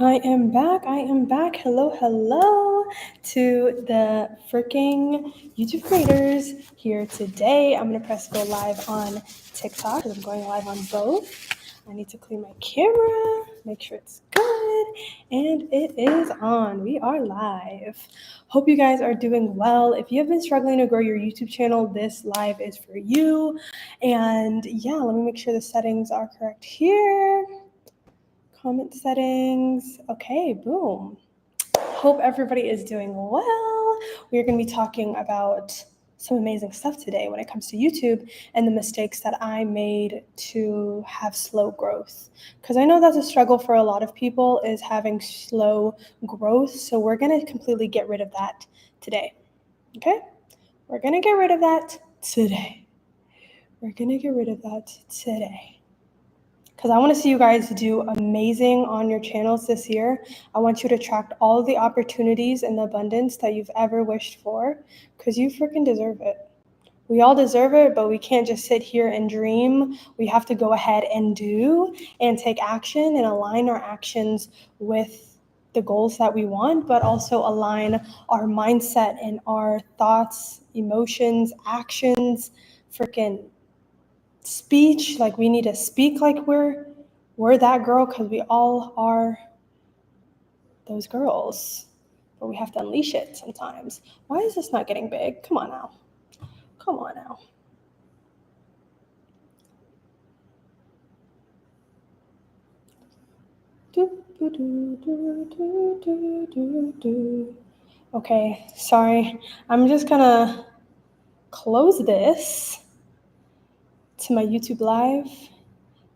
I am back. Hello to the freaking YouTube creators here today. I'm going to press go live on TikTok because I'm going live on both. I need to clean my camera, make sure it's good, and it is on. We are live. Hope you guys are doing well. If you have been struggling to grow your YouTube channel, this live is for you. And yeah, let me make sure the settings are correct here. Comment settings. Okay, boom. Hope everybody is doing well. We're going to be talking about some amazing stuff today when it comes to YouTube and the mistakes that I made to have slow growth. Because I know that's a struggle for a lot of people, is having slow growth. So we're going to completely get rid of that today. Okay? We're going to get rid of that today. Because I want to see you guys do amazing on your channels this year. I want you to attract all the opportunities and the abundance that you've ever wished for, because you freaking deserve it. We all deserve it, but we can't just sit here and dream. We have to go ahead and do and take action and align our actions with the goals that we want, but also align our mindset and our thoughts, emotions, actions, freaking speech. Like, we need to speak like we're that girl, because we all are those girls, but we have to unleash it sometimes. Why is this not getting big? Come on now. Okay, sorry, I'm just gonna close this to my YouTube live.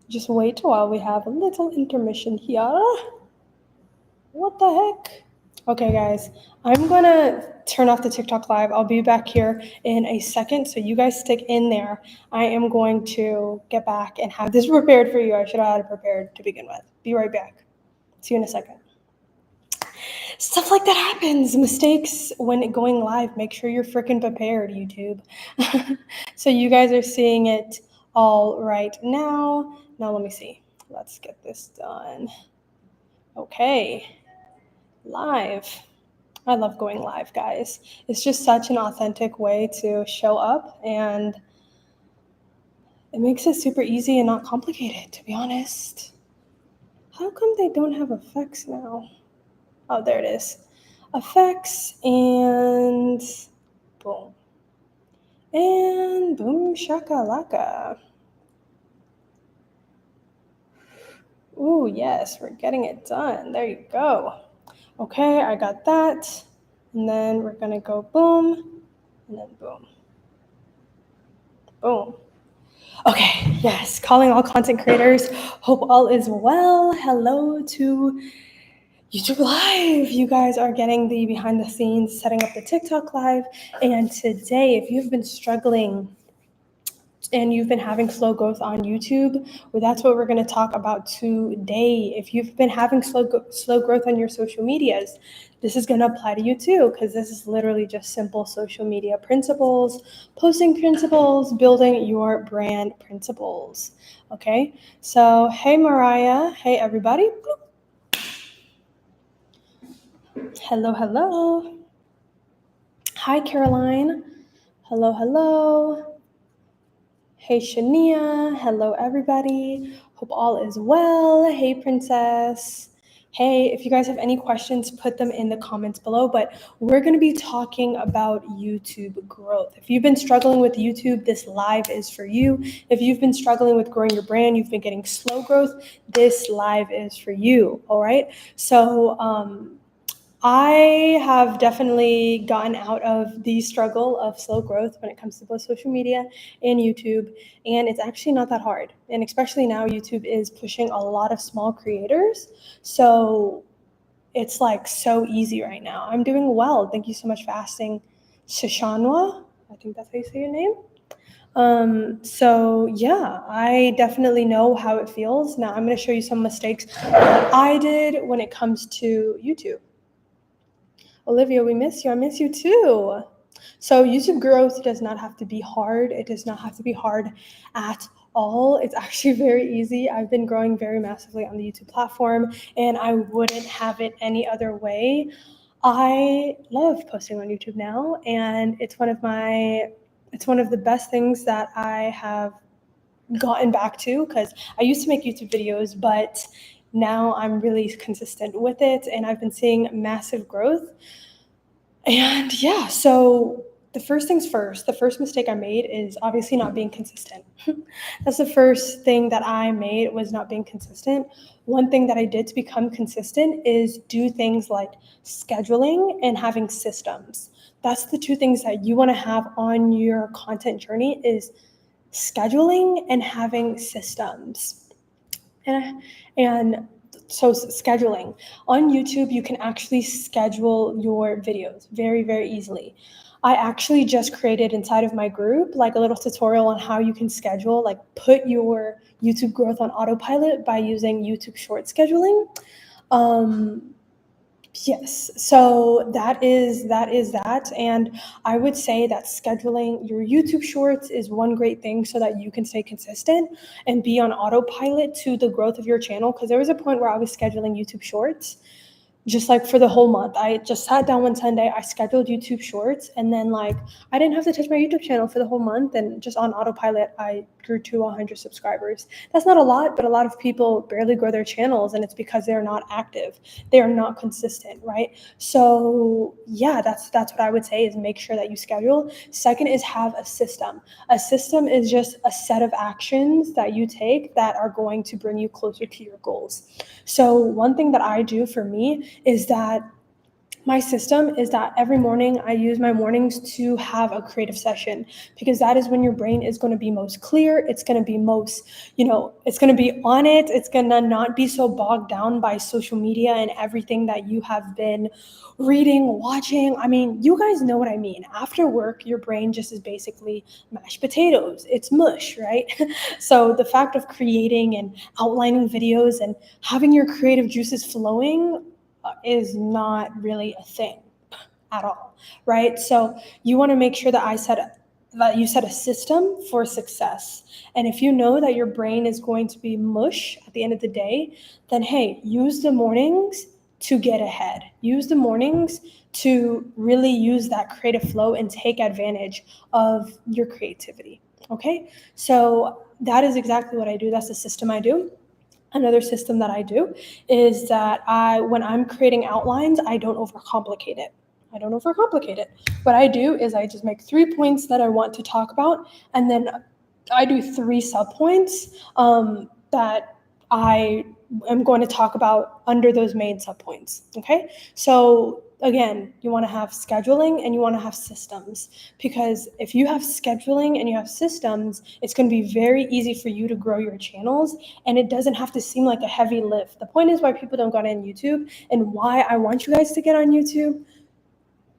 Just wait while we have a little intermission here. What the heck? Okay, guys, I'm gonna turn off the TikTok live. I'll be back here in a second, so you guys stick in there. I am going to get back and have this prepared for you. I should have had it prepared to begin with. Be right back. See you in a second. Stuff like that happens. Mistakes when going live. Make sure you're freaking prepared, YouTube. So you guys are seeing it all right now. Now let me see. Let's get this done. Okay. Live. I love going live, guys. It's just such an authentic way to show up, and it makes it super easy and not complicated, to be honest. How come they don't have effects now? Oh, there it is. Effects, and boom. And boom shakalaka. Ooh, yes, we're getting it done. There you go. Okay, I got that. And then we're gonna go boom, and then boom. Boom. Okay, yes, calling all content creators. Hope all is well. Hello to YouTube Live. You guys are getting the behind the scenes, setting up the TikTok Live. And today, if you've been struggling and you've been having slow growth on YouTube, well, that's what we're going to talk about today. If you've been having slow growth on your social medias, this is going to apply to you too, because this is literally just simple social media principles, posting principles, building your brand principles. Okay, so hey Mariah, hey everybody. Hello. Hi Caroline. Hello. Hey Shania, hello everybody. Hope all is well. Hey Princess. Hey, if you guys have any questions, put them in the comments below, but we're going to be talking about YouTube growth. If you've been struggling with YouTube, this live is for you. If you've been struggling with growing your brand, you've been getting slow growth, this live is for you, all right? So, I have definitely gotten out of the struggle of slow growth when it comes to both social media and YouTube, and it's actually not that hard. And especially now, YouTube is pushing a lot of small creators, so it's like so easy right now. I'm doing well. Thank you so much for asking, Shashanwa. I think that's how you say your name. So yeah, I definitely know how it feels. Now I'm going to show you some mistakes that I did when it comes to YouTube. Olivia, we miss you. I miss you too. So YouTube growth does not have to be hard. It does not have to be hard at all. It's actually very easy. I've been growing very massively on the YouTube platform, and I wouldn't have it any other way. I love posting on YouTube now, and it's one of the best things that I have gotten back to, because I used to make YouTube videos, but now I'm really consistent with it, and I've been seeing massive growth. And yeah, so the first things first, the first mistake I made is obviously not being consistent. That's the first thing that I made, was not being consistent. One thing that I did to become consistent is do things like scheduling and having systems. That's the two things that you want to have on your content journey, is scheduling and having systems. And so scheduling on YouTube, you can actually schedule your videos very, very easily. I actually just created inside of my group like a little tutorial on how you can schedule, like put your YouTube growth on autopilot by using YouTube short scheduling. Yes, so that is that. And I would say that scheduling your YouTube shorts is one great thing so that you can stay consistent and be on autopilot to the growth of your channel. Because there was a point where I was scheduling YouTube shorts just like for the whole month. I just sat down one Sunday, I scheduled YouTube shorts, and then like I didn't have to touch my YouTube channel for the whole month, and just on autopilot I grew to 100 subscribers. That's not a lot, but a lot of people barely grow their channels, and it's because they're not active. They are not consistent, right? So yeah, that's what I would say, is make sure that you schedule. Second is have a system. A system is just a set of actions that you take that are going to bring you closer to your goals. So one thing that I do for me is that my system is that every morning I use my mornings to have a creative session, because that is when your brain is going to be most clear. It's going to be most, it's going to be on it. It's going to not be so bogged down by social media and everything that you have been reading, watching. I mean, you guys know what I mean. After work, your brain just is basically mashed potatoes. It's mush, right? So the fact of creating and outlining videos and having your creative juices flowing is not really a thing at all, right? So you want to make sure that you set a system for success. And if you know that your brain is going to be mush at the end of the day, then hey, use the mornings to get ahead. Use the mornings to really use that creative flow and take advantage of your creativity. Okay, so that is exactly what I do. That's the system I do. Another system that I do is that when I'm creating outlines, I don't overcomplicate it. What I do is I just make 3 points that I want to talk about, and then I do 3 subpoints that I am going to talk about under those main subpoints. Okay, so again, you want to have scheduling and you want to have systems, because if you have scheduling and you have systems, it's going to be very easy for you to grow your channels, and it doesn't have to seem like a heavy lift. The point is why people don't get on YouTube, and why I want you guys to get on YouTube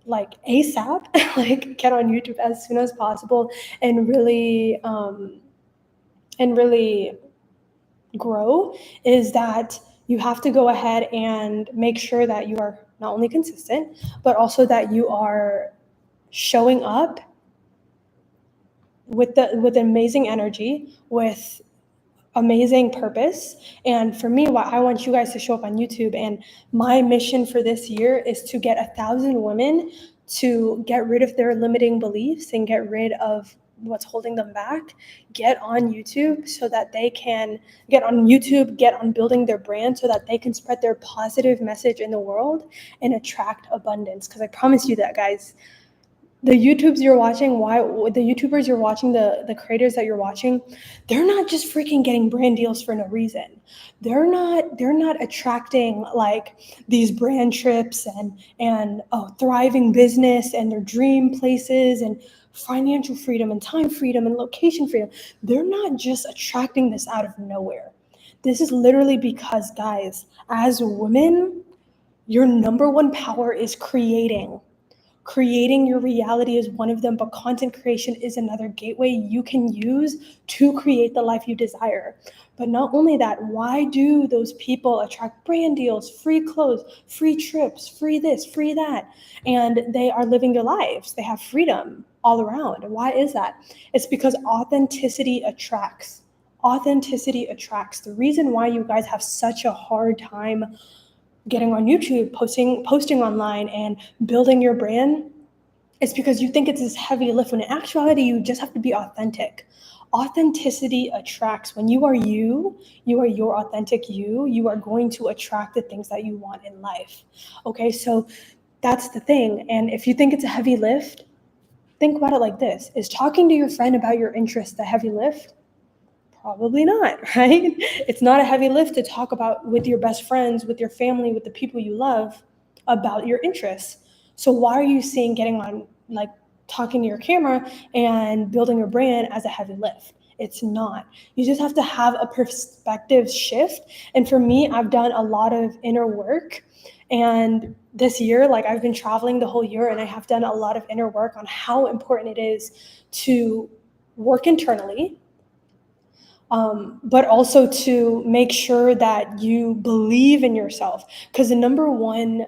like ASAP, like get on YouTube as soon as possible and really grow, is that you have to go ahead and make sure that you are not only consistent, but also that you are showing up with amazing energy, with amazing purpose. And for me, what I want you guys to show up on YouTube, and my mission for this year is to get 1,000 women to get rid of their limiting beliefs and get rid of what's holding them back, get on YouTube so that they can get on building their brand so that they can spread their positive message in the world and attract abundance. Because I promise you that, guys, the YouTubers you're watching, the creators that you're watching, they're not just freaking getting brand deals for no reason. They're not attracting like these brand trips and thriving business and their dream places and financial freedom and time freedom and location freedom. They're not just attracting this out of nowhere. This is literally because, guys, as women, your number one power is creating. Creating your reality is one of them, but content creation is another gateway you can use to create the life you desire. But not only that, why do those people attract brand deals, free clothes, free trips, free this, free that? And they are living their lives. They have freedom all around. Why is that? It's because authenticity attracts. Authenticity attracts. The reason why you guys have such a hard time getting on YouTube, posting online, and building your brand is because you think it's this heavy lift, when in actuality, you just have to be authentic. Authenticity attracts. When you are your authentic you are going to attract the things that you want in life. Okay, so that's the thing. And if you think it's a heavy lift, think about it like this. Is talking to your friend about your interests a heavy lift? Probably not, right? It's not a heavy lift to talk about with your best friends, with your family, with the people you love about your interests. So why are you seeing getting on, like, talking to your camera and building a brand as a heavy lift? It's not. You just have to have a perspective shift. And for me, I've done a lot of inner work. And this year, like, I've been traveling the whole year, and I have done a lot of inner work on how important it is to work internally, but also to make sure that you believe in yourself. Because the number one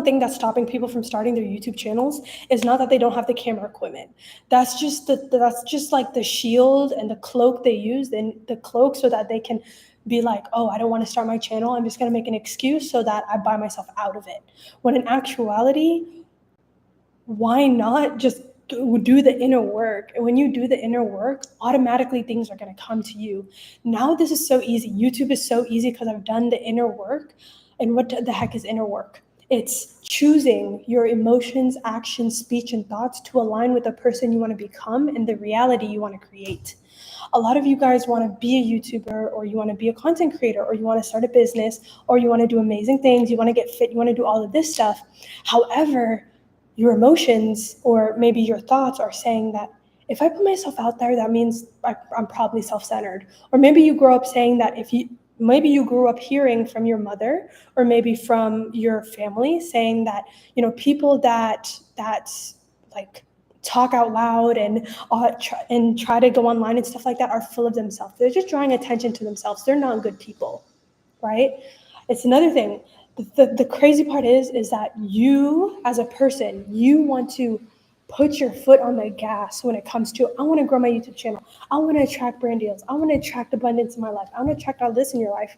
thing that's stopping people from starting their YouTube channels is not that they don't have the camera equipment. That's just like the shield and the cloak they use, and the cloak so that they can be like, oh, I don't want to start my channel. I'm just going to make an excuse so that I buy myself out of it. When in actuality, why not just do the inner work? And when you do the inner work, automatically things are going to come to you. Now this is so easy. YouTube is so easy because I've done the inner work. And what the heck is inner work? It's choosing your emotions, actions, speech, and thoughts to align with the person you want to become and the reality you want to create. A lot of you guys want to be a YouTuber, or you want to be a content creator, or you want to start a business, or you want to do amazing things, you want to get fit, you want to do all of this stuff. However, your emotions or maybe your thoughts are saying that if I put myself out there, that means I'm probably self-centered. Or maybe you grow up saying that maybe you grew up hearing from your mother or maybe from your family saying that, people that like talk out loud and try to go online and stuff like that are full of themselves. They're just drawing attention to themselves. They're not good people, right? It's another thing. The crazy part is that you, as a person, you want to put your foot on the gas when it comes to, I want to grow my YouTube channel. I want to attract brand deals. I want to attract abundance in my life. I want to attract all this in your life.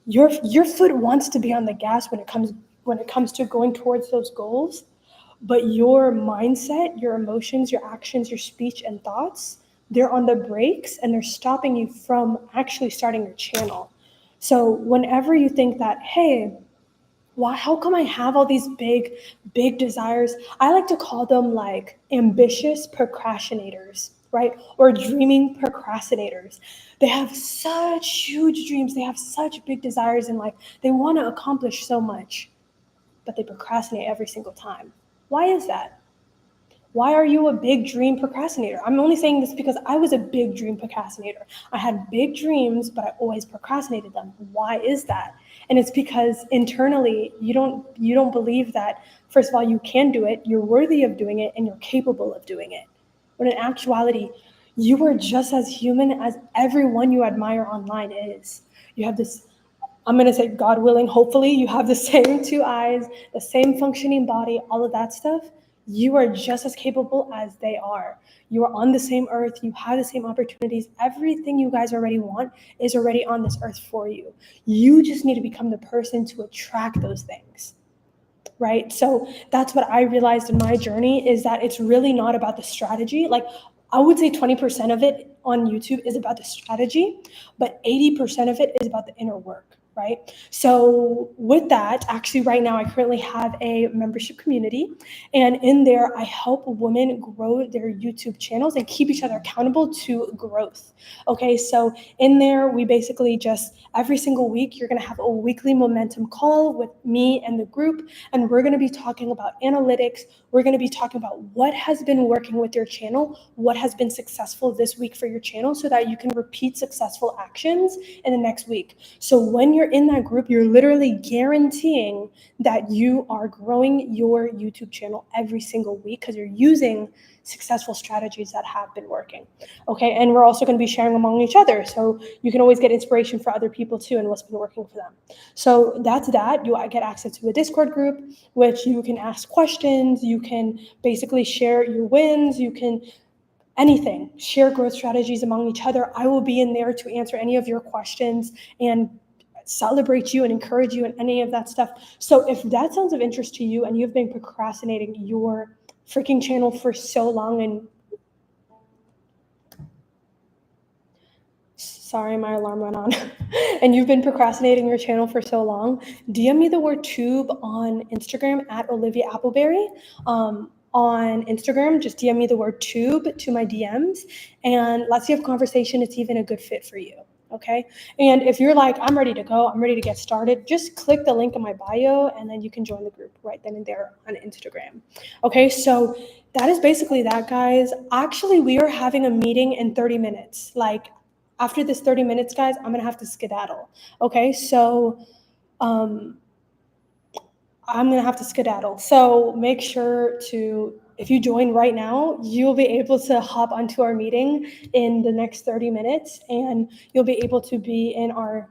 Your foot wants to be on the gas when it comes to going towards those goals, but your mindset, your emotions, your actions, your speech and thoughts, they're on the brakes and they're stopping you from actually starting your channel. So whenever you think that, hey, how come I have all these big desires? I like to call them like ambitious procrastinators, right? Or dreaming procrastinators. They have such huge dreams. They have such big desires in life. They want to accomplish so much, but they procrastinate every single time. Why is that? Why are you a big dream procrastinator? I'm only saying this because I was a big dream procrastinator. I had big dreams, but I always procrastinated them. Why is that? And it's because internally you don't believe that, first of all, you can do it, you're worthy of doing it, and you're capable of doing it. When in actuality, you are just as human as everyone you admire online is. You have this, I'm going to say, God willing, hopefully you have the same 2 eyes, the same functioning body, all of that stuff. You are just as capable as they are. You are on the same earth. You have the same opportunities. Everything you guys already want is already on this earth for you. You just need to become the person to attract those things, right? So that's what I realized in my journey, is that it's really not about the strategy. Like, I would say 20% of it on YouTube is about the strategy, but 80% of it is about the inner work. Right? So with that, actually right now I currently have a membership community, and in there I help women grow their YouTube channels and keep each other accountable to growth. Okay, so in there we basically just, every single week you're going to have a weekly momentum call with me and the group, and we're going to be talking about analytics. We're going to be talking about what has been working with your channel, what has been successful this week for your channel, so that you can repeat successful actions in the next week. So when you're in that group, you're literally guaranteeing that you are growing your YouTube channel every single week because you're using successful strategies that have been working. Okay, and we're also going to be sharing among each other, so you can always get inspiration for other people too and what's been working for them. So that's that. You get access to a Discord group, which you can ask questions, you can basically share your wins, you can anything, share growth strategies among each other. I will be in there to answer any of your questions and celebrate you and encourage you and any of that stuff. So if that sounds of interest to you and you've been procrastinating your freaking channel for so long, and sorry, my alarm went on, and you've been procrastinating your channel for so long, DM me the word tube on Instagram at Olivia Appleberry. On Instagram, just DM me the word tube to my DMs, and let's see if conversation is even a good fit for you. Okay. And if you're like, I'm ready to go, I'm ready to get started, just click the link in my bio and then you can join the group right then and there on Instagram. Okay. So that is basically that, guys. Actually, we are having a meeting in 30 minutes. Like, after this 30 minutes, guys, I'm going to have to skedaddle. Okay. So, I'm going to have to skedaddle. So make sure to, if you join right now, you'll be able to hop onto our meeting in the next 30 minutes and you'll be able to be in our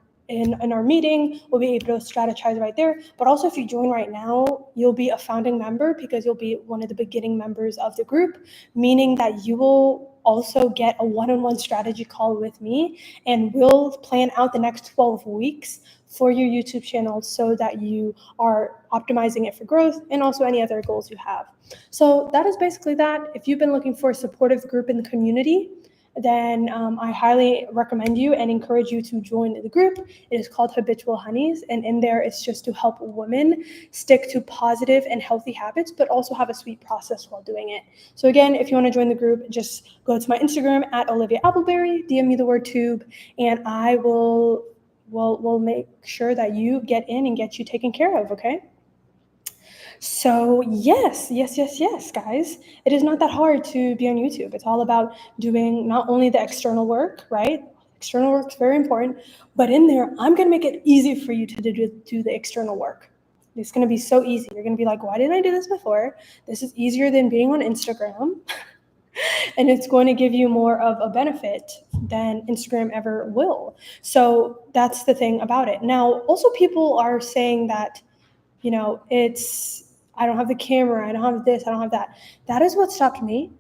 meeting. We'll be able to strategize right there. But also if you join right now, you'll be a founding member because you'll be one of the beginning members of the group, meaning that you will also get a one-on-one strategy call with me, and we'll plan out the next 12 weeks for your YouTube channel so that you are optimizing it for growth and also any other goals you have. So that is basically that. If you've been looking for a supportive group in the community, then I highly recommend you and encourage you to join the group. It is called Habitual Honeys, and in there it's just to help women stick to positive and healthy habits, but also have a sweet process while doing it. So again, if you want to join the group, just go to my Instagram at Olivia Appleberry, DM me the word tube, and I will we'll make sure that you get in and get you taken care of, okay? So yes, guys. It is not that hard to be on YouTube. It's all about doing not only the external work, right? External work is very important, but in there, I'm gonna make it easy for you to do the external work. It's gonna be so easy. You're gonna be like, why didn't I do this before? This is easier than being on Instagram. And it's going to give you more of a benefit than Instagram ever will. So that's the thing about it. Now, also people are saying that, I don't have the camera, I don't have this, I don't have that. That is what stopped me.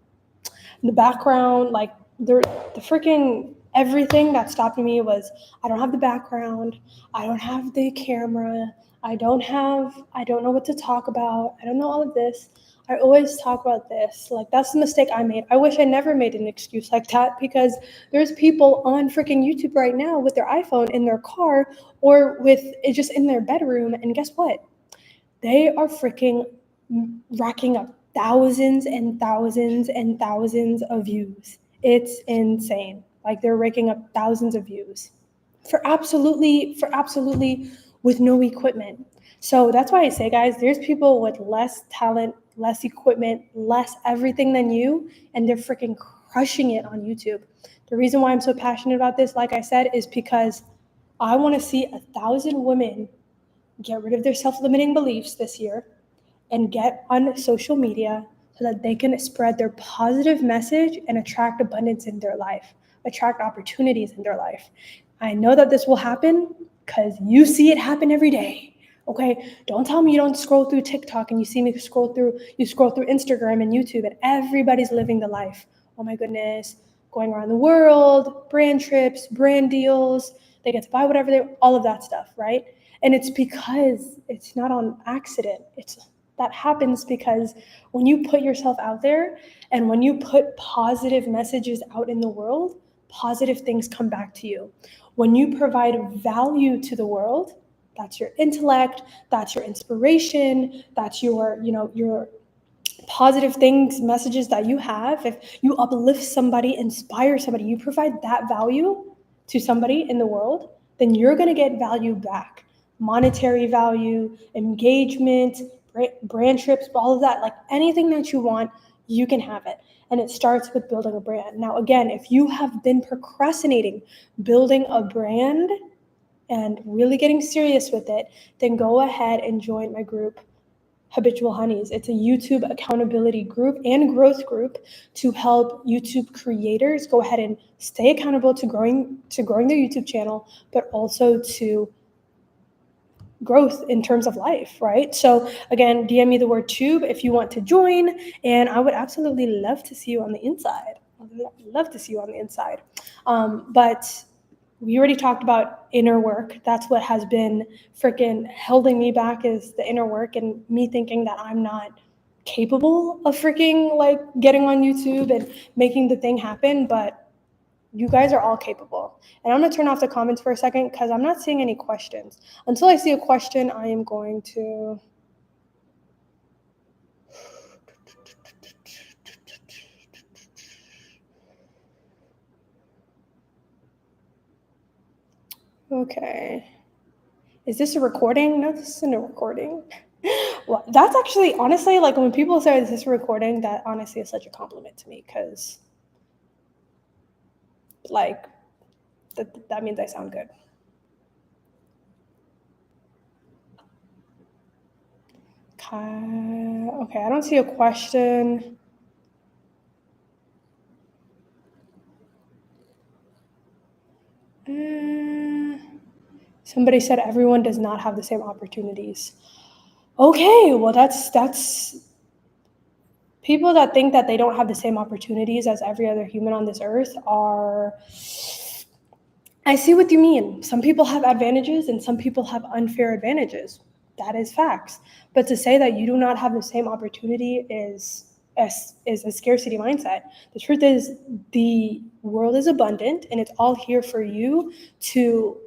The background, like the freaking everything that stopped me was I don't have the background, I don't have the camera, I don't know what to talk about, I don't know all of this. I always talk about this. Like, that's the mistake I made. I wish I never made an excuse like that, because there's people on freaking YouTube right now with their iPhone in their car or with it just in their bedroom. And guess what? They are freaking racking up thousands and thousands and thousands of views. It's insane. Like, they're raking up thousands of views for absolutely with no equipment. So that's why I say, guys, there's people with less talent, less equipment, less everything than you, and they're freaking crushing it on YouTube. The reason why I'm so passionate about this, like I said, is because I want to see 1,000 women get rid of their self-limiting beliefs this year and get on social media so that they can spread their positive message and attract abundance in their life, attract opportunities in their life. I know that this will happen because you see it happen every day. Okay, don't tell me you don't scroll through TikTok and you see me scroll through Instagram and YouTube and everybody's living the life. Oh my goodness, going around the world, brand trips, brand deals, they get to buy whatever all of that stuff, right? And it's because it's not on accident. That happens because when you put yourself out there and when you put positive messages out in the world, positive things come back to you. When you provide value to the world, that's your intellect, that's your inspiration, that's your positive things, messages that you have. If you uplift somebody, inspire somebody, you provide that value to somebody in the world, then you're going to get value back. Monetary value, engagement, brand trips, all of that, like anything that you want, you can have it. And it starts with building a brand. Now, again, if you have been procrastinating building a brand and really getting serious with it, then go ahead and join my group, Habitual Honeys. It's a YouTube accountability group and growth group to help YouTube creators go ahead and stay accountable to growing their YouTube channel, but also to growth in terms of life, right? So again, DM me the word tube if you want to join, and I would absolutely love to see you on the inside. I'd love to see you on the inside. But we already talked about inner work. That's what has been freaking holding me back, is the inner work, and me thinking that I'm not capable of freaking like getting on YouTube and making the thing happen. But you guys are all capable. And I'm going to turn off the comments for a second because I'm not seeing any questions. Until I see a question, I am going to... Okay. Is this a recording? No, this isn't a recording. Well, that's actually, honestly, like when people say, is this a recording? That honestly is such a compliment to me, because like that means I sound good. Okay, I don't see a question. Somebody said everyone does not have the same opportunities. Okay, well that's people that think that they don't have the same opportunities as every other human on this earth are... I see what you mean. Some people have advantages and some people have unfair advantages. That is facts. But to say that you do not have the same opportunity is a scarcity mindset. The truth is, the world is abundant and it's all here for you to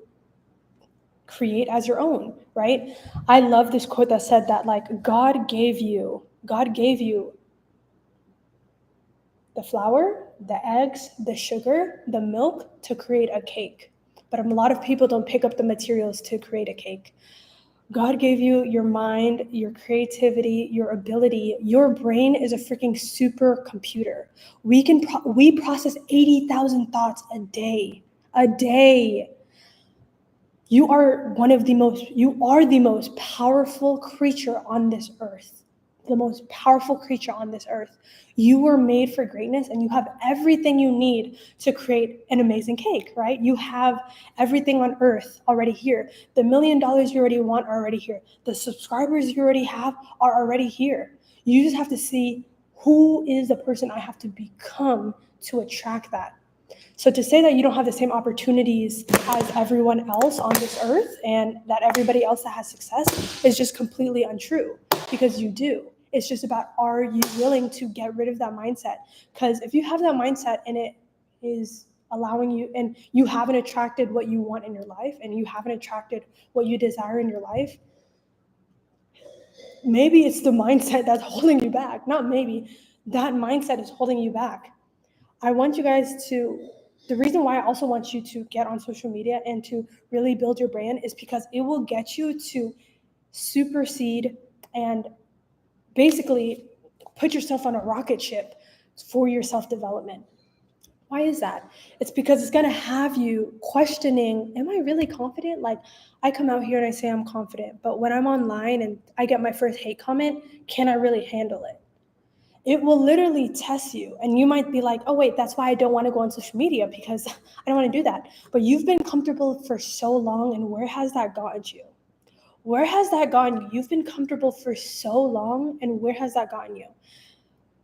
create as your own, right? I love this quote that said that, like, God gave you the flour, the eggs, the sugar, the milk to create a cake. But a lot of people don't pick up the materials to create a cake. God gave you your mind, your creativity, your ability. Your brain is a freaking supercomputer. We process 80,000 thoughts a day. A day. You are the most powerful creature on this earth. The most powerful creature on this earth. You were made for greatness, and you have everything you need to create an amazing cake, right? You have everything on earth already here. The $1 million you already want are already here. The subscribers you already have are already here. You just have to see, who is the person I have to become to attract that. So to say that you don't have the same opportunities as everyone else on this earth, and that everybody else that has success, is just completely untrue, because you do. It's just about, are you willing to get rid of that mindset? Because if you have that mindset and it is allowing you, and you haven't attracted what you want in your life, and you haven't attracted what you desire in your life, maybe it's the mindset that's holding you back. Not maybe, that mindset is holding you back. I want you guys to, the reason why I also want you to get on social media and to really build your brand is because it will get you to supersede and basically put yourself on a rocket ship for your self-development. Why is that? It's because it's going to have you questioning, am I really confident? Like, I come out here and I say I'm confident, but when I'm online and I get my first hate comment, can I really handle it? It will literally test you. And you might be like, oh, wait, that's why I don't want to go on social media, because I don't want to do that. But you've been comfortable for so long, and where has that gotten you? Where has that gotten you? You've been comfortable for so long, and where has that gotten you?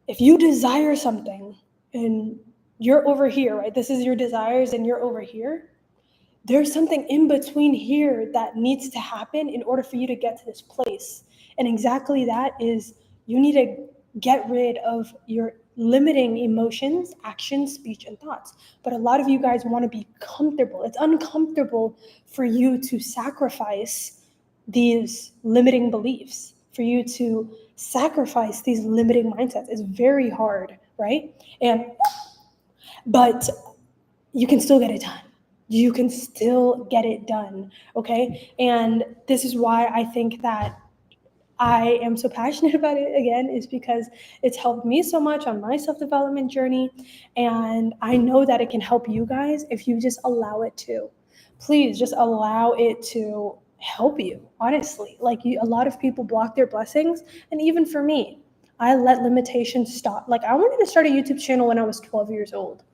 If you desire something and you're over here, right? This is your desires and you're over here. There's something in between here that needs to happen in order for you to get to this place. And exactly that is, you need to get rid of your limiting emotions, actions, speech, and thoughts. But a lot of you guys want to be comfortable. It's uncomfortable for you to sacrifice these limiting beliefs, for you to sacrifice these limiting mindsets. It's very hard, right? But you can still get it done. You can still get it done, okay? And this is why I think that I am so passionate about it, again, is because it's helped me so much on my self-development journey. And I know that it can help you guys if you just allow it to. Please just allow it to help you, honestly. Like, a lot of people block their blessings. And even for me, I let limitations stop. Like, I wanted to start a YouTube channel when I was 12 years old.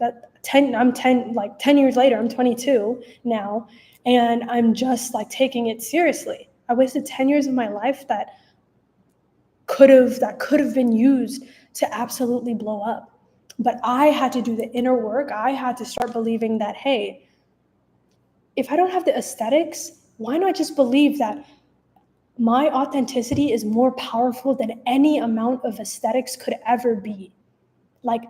I'm 10 years later, I'm 22 now, and I'm just like taking it seriously. I wasted 10 years of my life that could have been used to absolutely blow up. But I had to do the inner work. I had to start believing that, hey, if I don't have the aesthetics, why not just believe that my authenticity is more powerful than any amount of aesthetics could ever be? Like,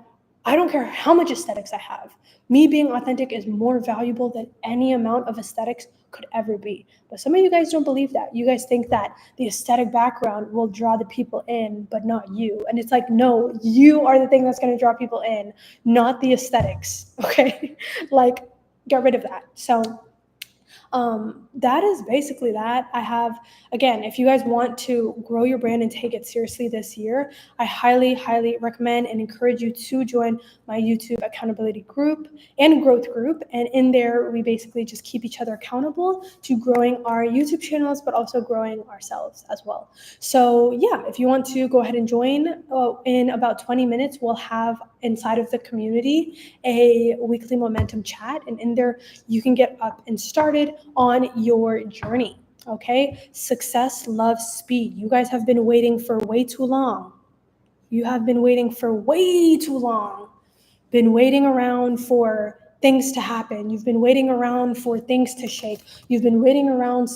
I don't care how much aesthetics I have. Me being authentic is more valuable than any amount of aesthetics could ever be. But some of you guys don't believe that. You guys think that the aesthetic background will draw the people in, but not you. And it's like, no, you are the thing that's going to draw people in, not the aesthetics. Okay? Like, get rid of that. So, that is basically that. I have, again, if you guys want to grow your brand and take it seriously this year, I highly, highly recommend and encourage you to join my YouTube accountability group and growth group. And in there, we basically just keep each other accountable to growing our YouTube channels, but also growing ourselves as well. So yeah, if you want to go ahead and join, in about 20 minutes, we'll have inside of the community a weekly momentum chat. And in there, you can get up and started on your journey. Okay? Success loves speed. You guys have been waiting for way too long. You have been waiting for way too long. Been waiting around for things to happen. You've been waiting around for things to shake. You've been waiting around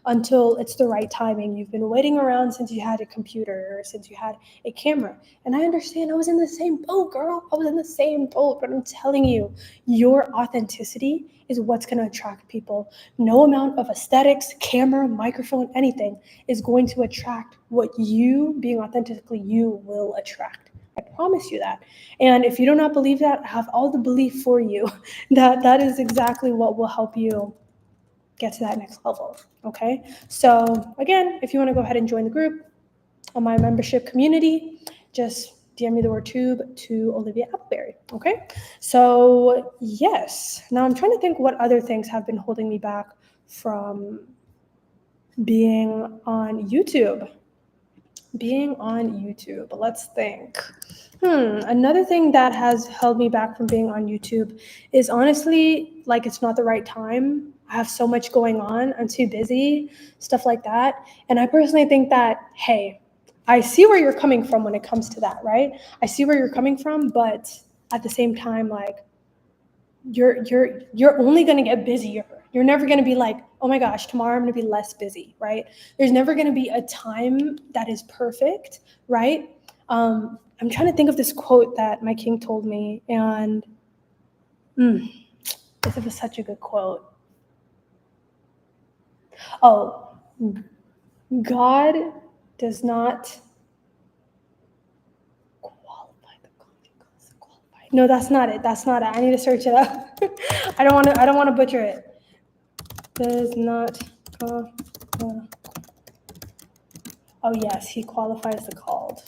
until it's the right timing. You've been waiting around since you had a computer or since you had a camera. And I understand, I was in the same boat, girl. I was in the same boat, but I'm telling you, your authenticity is what's going to attract people. No amount of aesthetics, camera, microphone, anything is going to attract what you, being authentically you, will attract. I promise you that. And if you do not believe that, I have all the belief for you that that is exactly what will help you get to that next level. Okay? So, again, if you want to go ahead and join the group on my membership community, just DM me the word tube to Olivia Appleberry. Okay? So, yes. Now I'm trying to think what other things have been holding me back from being on YouTube. Being on YouTube. Let's think. Another thing that has held me back from being on YouTube is honestly, like, it's not the right time. I have so much going on. I'm too busy, stuff like that. And I personally think that, hey, I see where you're coming from when it comes to that, right? I see where you're coming from, but at the same time, like, you're only going to get busier. You're never going to be like, oh my gosh, tomorrow I'm going to be less busy, right? There's never going to be a time that is perfect, right? I'm trying to think of this quote that my king told me, and this was such a good quote. Oh, God does not qualify the qualify. No, that's not it. That's not it. I need to search it up. I don't want to butcher it. Does not. Oh yes, he qualifies the called.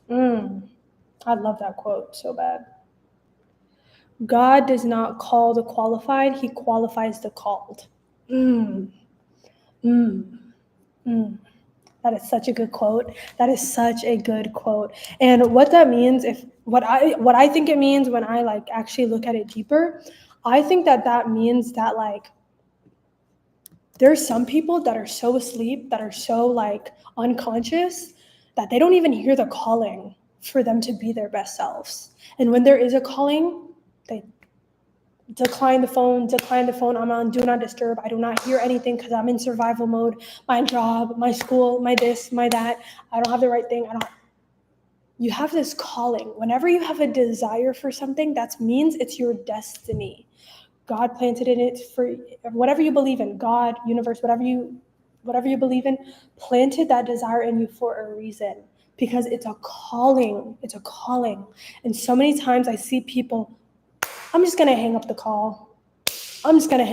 I love that quote so bad. God does not call the qualified, he qualifies the called. That is such a good quote. That is such a good quote. And what that means, what I think it means when I like actually look at it deeper, I think that means that like there's some people that are so asleep, that are so like unconscious, that they don't even hear the calling for them to be their best selves. And when there is a calling, they decline the phone, I'm on do not disturb. I do not hear anything because I'm in survival mode. My job, my school, my this, my that. I don't have the right thing. You have this calling. Whenever you have a desire for something, that means it's your destiny. God planted in it for whatever you believe in, God, universe, whatever you believe in, planted that desire in you for a reason, because it's a calling. It's a calling. And so many times I see people, I'm just going to hang up the call. I'm going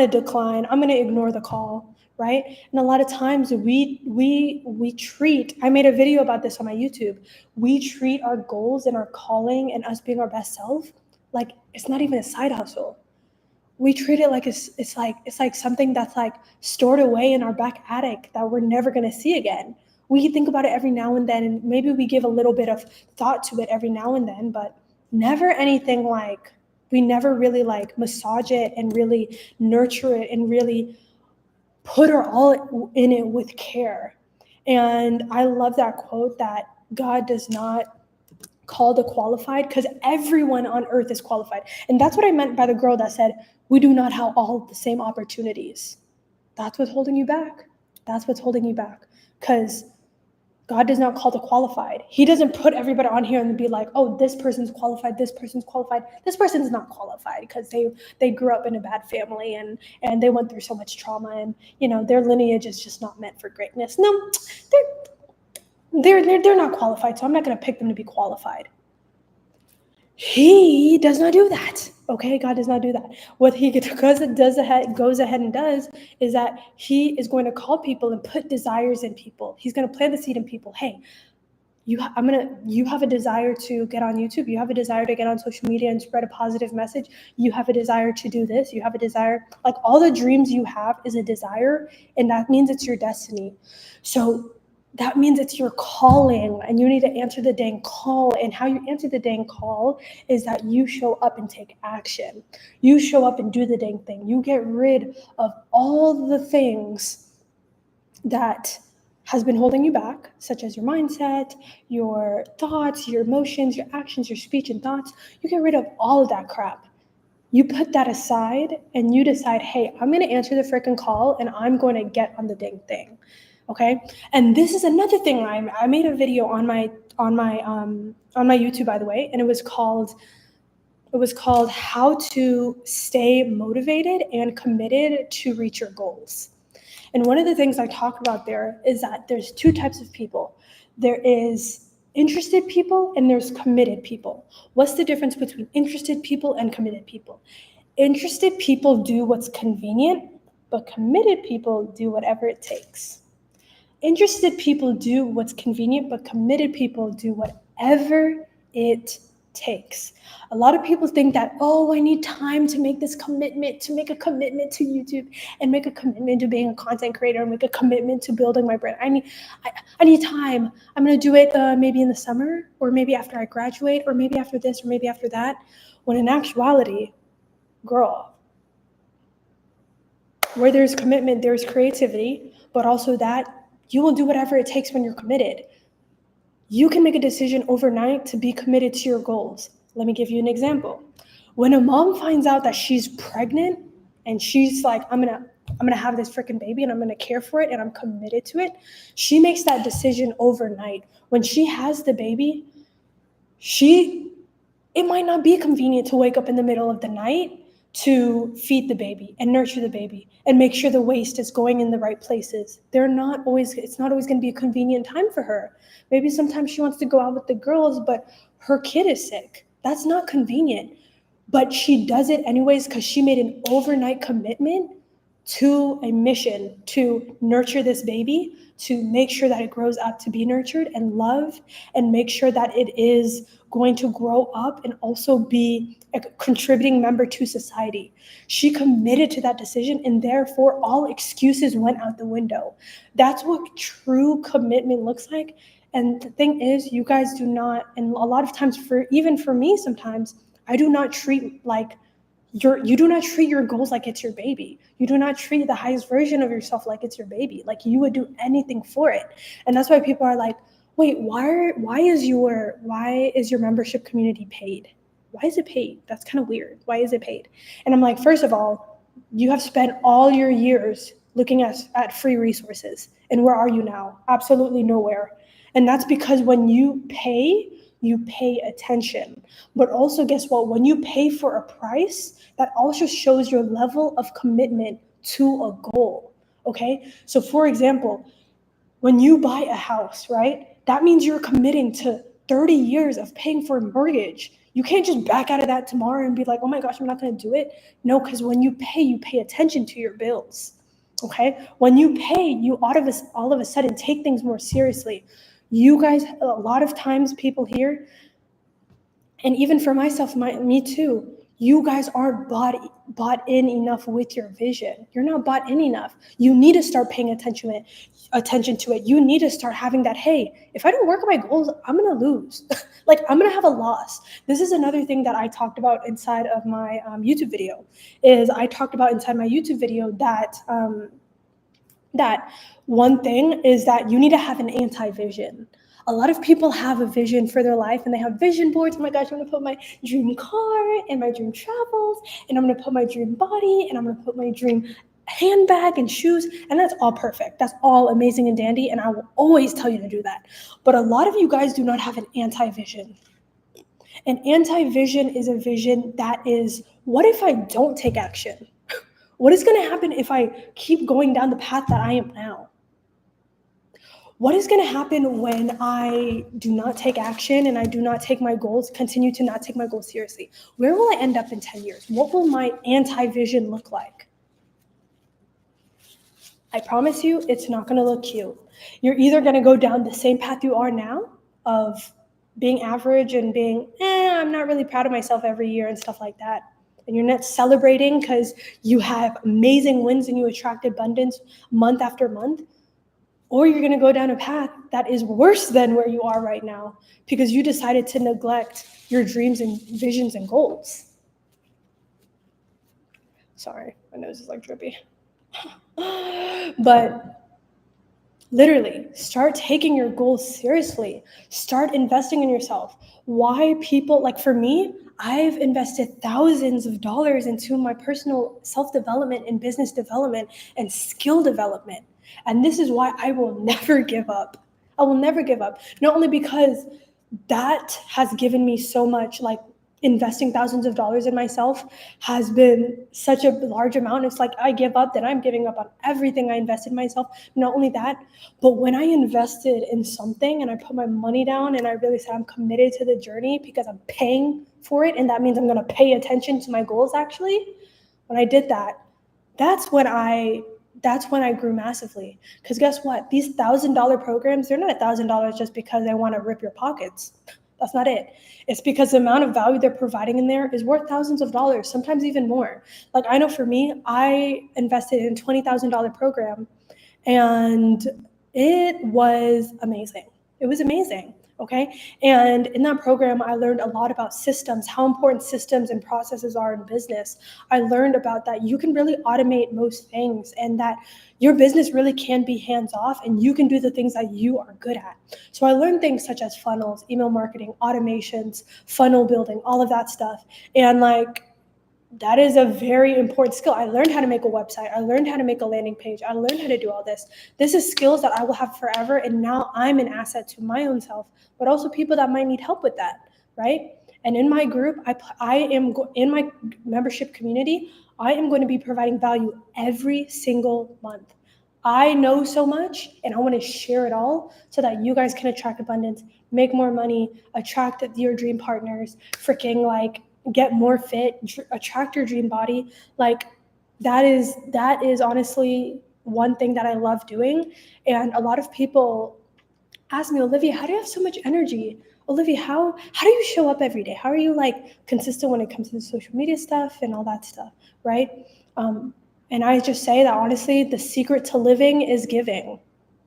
to decline. I'm going to ignore the call, right? And a lot of times we treat, I made a video about this on my YouTube. We treat our goals and our calling and us being our best self like it's not even a side hustle. We treat it like it's like something that's like stored away in our back attic that we're never going to see again. We think about it every now and then, and maybe we give a little bit of thought to it every now and then, but never anything like, we never really like massage it and really nurture it and really put our all in it with care. And I love that quote that God does not called a qualified because everyone on earth is qualified. And that's what I meant by the girl that said, we do not have all the same opportunities. That's what's holding you back. That's what's holding you back. Because God does not call the qualified. He doesn't put everybody on here and be like, oh, this person's qualified, this person's qualified. This person's not qualified because they grew up in a bad family and they went through so much trauma, and their lineage is just not meant for greatness. No, they're not qualified, so I'm not going to pick them to be qualified. He does not do that. Okay, God does not do that. What he goes ahead and does is that he is going to call people and put desires in people. He's going to plant the seed in people. Hey, you have a desire to get on YouTube. You have a desire to get on social media and spread a positive message. You have a desire to do this. You have a desire. Like, all the dreams you have is a desire, and that means it's your destiny. So that means it's your calling, and you need to answer the dang call. And how you answer the dang call is that you show up and take action. You show up and do the dang thing. You get rid of all the things that has been holding you back, such as your mindset, your thoughts, your emotions, your actions, your speech and thoughts. You get rid of all of that crap. You put that aside and you decide, hey, I'm going to answer the freaking call and I'm going to get on the dang thing. Okay. And this is another thing. I made a video on my YouTube, by the way, and it was called How to Stay Motivated and Committed to Reach Your Goals. And one of the things I talk about there is that there's two types of people. There is interested people and there's committed people. What's the difference between interested people and committed people? Interested people do what's convenient, but committed people do whatever it takes. Interested people do what's convenient, but committed people do whatever it takes. A lot of people think that, oh, I need time to make this commitment, to make a commitment to YouTube and make a commitment to being a content creator and make a commitment to building my brand. I need time. I'm going to do it maybe in the summer, or maybe after I graduate, or maybe after this, or maybe after that. When in actuality, girl, where there's commitment, there's creativity, but also that you will do whatever it takes when you're committed. You can make a decision overnight to be committed to your goals. Let me give you an example. When a mom finds out that she's pregnant and she's like, I'm gonna have this freaking baby and I'm gonna care for it and I'm committed to it, she makes that decision overnight. When she has the baby, it might not be convenient to wake up in the middle of the night to feed the baby and nurture the baby and make sure the waste is going in the right places. It's not always going to be a convenient time for her. Maybe sometimes she wants to go out with the girls, but her kid is sick. That's not convenient. But she does it anyways because she made an overnight commitment to a mission to nurture this baby, to make sure that it grows up to be nurtured and loved, and make sure that it is going to grow up and also be a contributing member to society. She committed to that decision, and therefore all excuses went out the window. That's what true commitment looks like. And the thing is, you guys do not, and a lot of times, even for me sometimes, I do not treat you do not treat your goals like it's your baby. You do not treat the highest version of yourself like it's your baby. Like, you would do anything for it. And that's why people are like, wait, why is your membership community paid? Why is it paid? That's kind of weird. Why is it paid? And I'm like, first of all, you have spent all your years looking at free resources. And where are you now? Absolutely nowhere. And that's because when you pay attention. But also, guess what? When you pay for a price, that also shows your level of commitment to a goal. Okay? So for example, when you buy a house, right? That means you're committing to 30 years of paying for a mortgage. You can't just back out of that tomorrow and be like, oh my gosh, I'm not going to do it. No, because when you pay attention to your bills. Okay? When you pay, you all of a sudden take things more seriously. You guys, a lot of times people here, and even for myself, me too, you guys aren't bought in enough with your vision. You're not bought in enough. You need to start paying attention to it. You need to start having that, hey, if I don't work on my goals, I'm going to lose. Like, I'm going to have a loss. This is another thing that I talked about inside of my YouTube video, that one thing is that you need to have an anti-vision. A lot of people have a vision for their life and they have vision boards. Oh my gosh, I'm gonna put my dream car and my dream travels, and I'm gonna put my dream body, and I'm gonna put my dream handbag and shoes, and that's all perfect. That's all amazing and dandy, and I will always tell you to do that. But a lot of you guys do not have an anti-vision. An anti-vision is a vision that is, what if I don't take action? What is going to happen if I keep going down the path that I am now? What is going to happen when I do not take action and I do not take my goals, continue to not take my goals seriously? Where will I end up in 10 years? What will my anti-vision look like? I promise you, it's not going to look cute. You're either going to go down the same path you are now of being average and being, I'm not really proud of myself every year and stuff like that. And you're not celebrating because you have amazing wins and you attract abundance month after month. Or you're going to go down a path that is worse than where you are right now because you decided to neglect your dreams and visions and goals. Sorry, my nose is like drippy. But literally, start taking your goals seriously. Start investing in yourself. Why people, like for me, I've invested thousands of dollars into my personal self-development and business development and skill development. And this is why I will never give up. I will never give up. Not only because that has given me so much, like investing thousands of dollars in myself has been such a large amount. It's like I give up, then I'm giving up on everything I invested in myself. Not only that, but when I invested in something and I put my money down and I really said I'm committed to the journey because I'm paying for it, and that means I'm going to pay attention to my goals actually. When I did that, that's when I grew massively. Because guess what? These $1,000 programs, they're not $1,000 just because they want to rip your pockets. That's not it. It's because the amount of value they're providing in there is worth thousands of dollars, sometimes even more. Like I know for me, I invested in a $20,000 program and it was amazing. It was amazing. Okay. And in that program, I learned a lot about systems, how important systems and processes are in business. I learned about that you can really automate most things and that your business really can be hands off and you can do the things that you are good at. So I learned things such as funnels, email marketing, automations, funnel building, all of that stuff. And like, that is a very important skill. I learned how to make a website. I learned how to make a landing page. I learned how to do all this. This is skills that I will have forever. And now I'm an asset to my own self, but also people that might need help with that, right? And in my group, in my membership community, I am going to be providing value every single month. I know so much and I want to share it all so that you guys can attract abundance, make more money, attract your dream partners, freaking like get more fit, attract your dream body. Like that is honestly one thing that I love doing. And a lot of people ask me, Olivia, how do you have so much energy? Olivia, how do you show up every day? How are you like consistent when it comes to the social media stuff and all that stuff, right? And I just say that honestly, the secret to living is giving.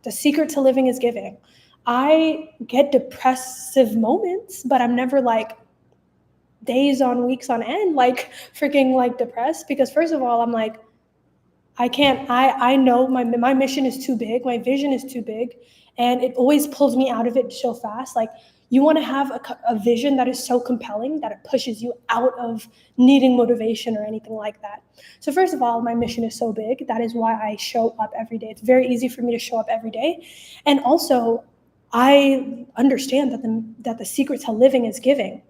The secret to living is giving. I get depressive moments, but I'm never like days on weeks on end, like freaking like depressed because first of all, I'm like, I know my mission is too big. My vision is too big. And it always pulls me out of it so fast. Like you want to have a vision that is so compelling that it pushes you out of needing motivation or anything like that. So first of all, my mission is so big. That is why I show up every day. It's very easy for me to show up every day. And also I understand that the secret to living is giving.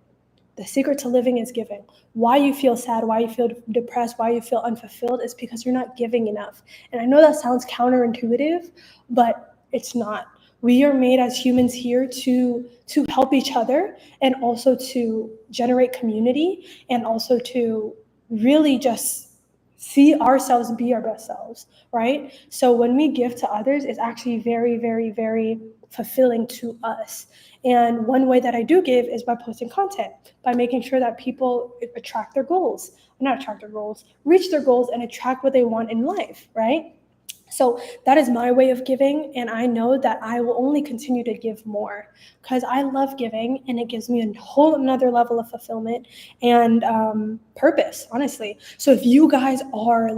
The secret to living is giving. Why you feel sad, why you feel depressed, why you feel unfulfilled is because you're not giving enough. And I know that sounds counterintuitive, but it's not. We are made as humans here to help each other and also to generate community and also to really just see ourselves be our best selves, right? So when we give to others, it's actually very, very, very fulfilling to us. And one way that I do give is by posting content, by making sure that people reach their goals and attract what they want in life, right? So that is my way of giving. And I know that I will only continue to give more because I love giving and it gives me a whole another level of fulfillment and purpose, honestly. So if you guys are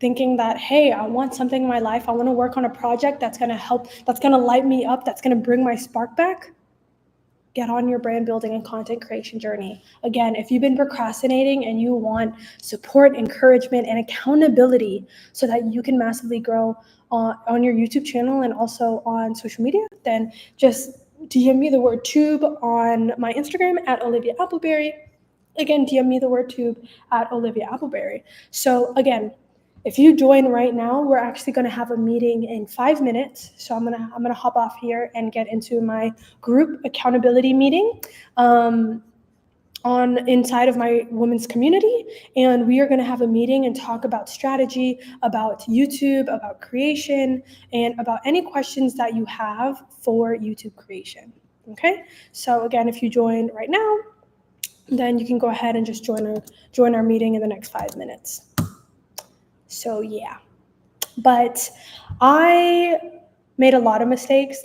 thinking that, hey, I want something in my life, I want to work on a project that's going to help, that's going to light me up, that's going to bring my spark back, get on your brand building and content creation journey. Again, if you've been procrastinating and you want support, encouragement, and accountability so that you can massively grow on your YouTube channel and also on social media, then just DM me the word tube on my Instagram at Olivia Appleberry. Again, DM me the word tube at Olivia Appleberry. So again, if you join right now, we're actually going to have a meeting in 5 minutes. So I'm gonna hop off here and get into my group accountability meeting on inside of my women's community, and we are going to have a meeting and talk about strategy, about YouTube, about creation, and about any questions that you have for YouTube creation. Okay, so again, if you join right now, then you can go ahead and just join our meeting in the next 5 minutes. So yeah, but I made a lot of mistakes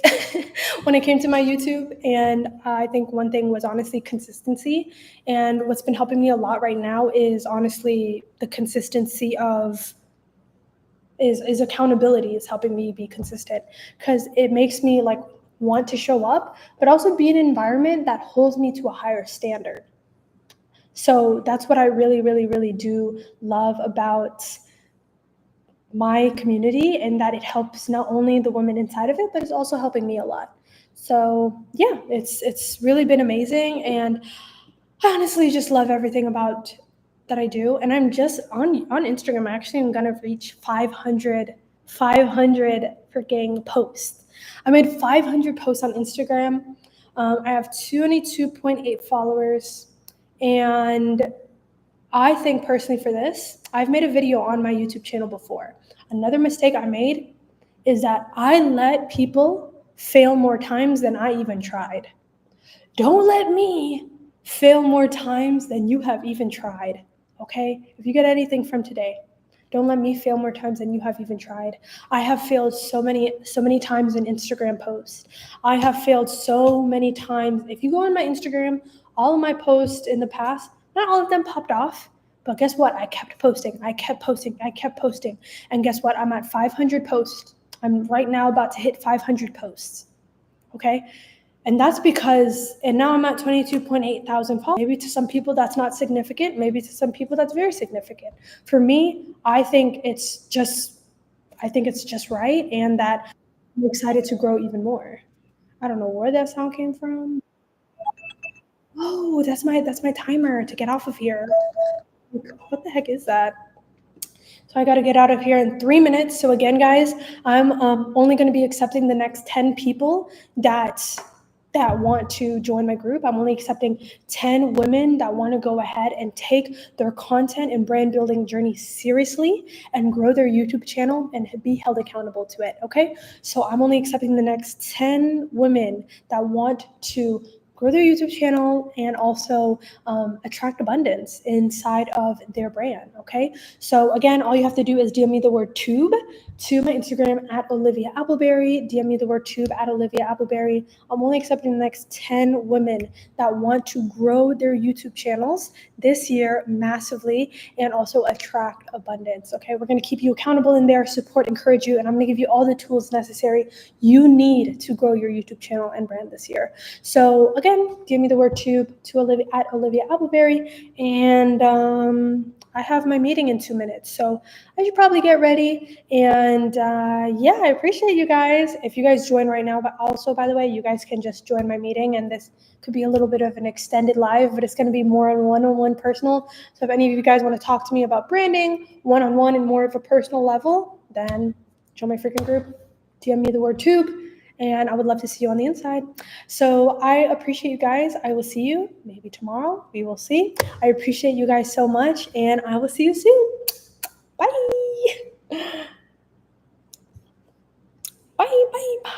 when it came to my YouTube, and I think one thing was honestly consistency. And what's been helping me a lot right now is honestly the consistency of is accountability is helping me be consistent, because it makes me like want to show up, but also be in an environment that holds me to a higher standard. So that's what I really, really, really do love about my community, and that it helps not only the women inside of it, but it's also helping me a lot. So yeah, it's really been amazing, and I honestly just love everything about that I do. And I'm just on Instagram. Actually, I'm gonna reach 500 freaking posts. I made 500 posts on Instagram. I have 22.8 followers, and I think personally for this, I've made a video on my YouTube channel before. Another mistake I made is that I let people fail more times than I even tried. Don't let me fail more times than you have even tried. Okay? If you get anything from today, don't let me fail more times than you have even tried. I have failed so many times in Instagram posts. I have failed so many times. If you go on my Instagram, all of my posts in the past, not all of them popped off, but guess what? I kept posting. I kept posting. I kept posting. And guess what? I'm at 500 posts. I'm right now about to hit 500 posts. Okay? And that's because, and now I'm at 22.8 thousand followers. Maybe to some people that's not significant. Maybe to some people that's very significant. For me, I think it's just right, and that I'm excited to grow even more. I don't know where that sound came from. Oh, that's my timer to get off of here. What the heck is that? So I got to get out of here in 3 minutes. So again, guys, I'm only going to be accepting the next 10 people that want to join my group. I'm only accepting 10 women that want to go ahead and take their content and brand building journey seriously and grow their YouTube channel and be held accountable to it. Okay. So I'm only accepting the next 10 women that want to grow their YouTube channel and also attract abundance inside of their brand. Okay. So again, all you have to do is DM me the word tube to my Instagram at Olivia Appleberry. DM me the word tube at Olivia Appleberry. I'm only accepting the next 10 women that want to grow their YouTube channels this year massively and also attract abundance. Okay. We're going to keep you accountable in there, support, encourage you, and I'm going to give you all the tools necessary you need to grow your YouTube channel and brand this year. So again, give me the word tube to Olivia at Olivia Appleberry, and I have my meeting in 2 minutes, so I should probably get ready. And yeah, I appreciate you guys. If you guys join right now, but also, by the way, you guys can just join my meeting, and this could be a little bit of an extended live, but it's going to be more one-on-one personal. So if any of you guys want to talk to me about branding one-on-one and more of a personal level, then join my freaking group. DM me the word tube, and I would love to see you on the inside. So I appreciate you guys. I will see you maybe tomorrow. We will see. I appreciate you guys so much, and I will see you soon. Bye. Bye, bye, bye.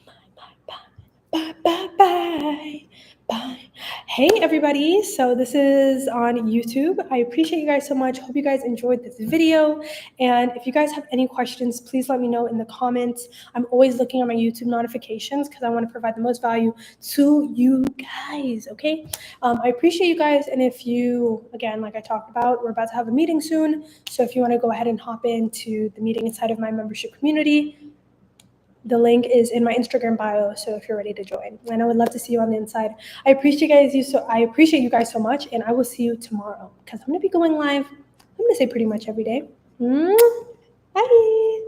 Bye, bye, bye. Bye, bye, bye. Bye. Hey everybody, so this is on YouTube. I appreciate you guys so much. Hope you guys enjoyed this video. And if you guys have any questions, please let me know in the comments. I'm always looking at my YouTube notifications because I want to provide the most value to you guys, okay? I appreciate you guys. And if you, again, like I talked about, we're about to have a meeting soon. So if you want to go ahead and hop into the meeting inside of my membership community, the link is in my Instagram bio, so if you're ready to join. And I would love to see you on the inside. I appreciate you guys so much, and I will see you tomorrow because I'm gonna be going live. I'm gonna say pretty much every day. Bye.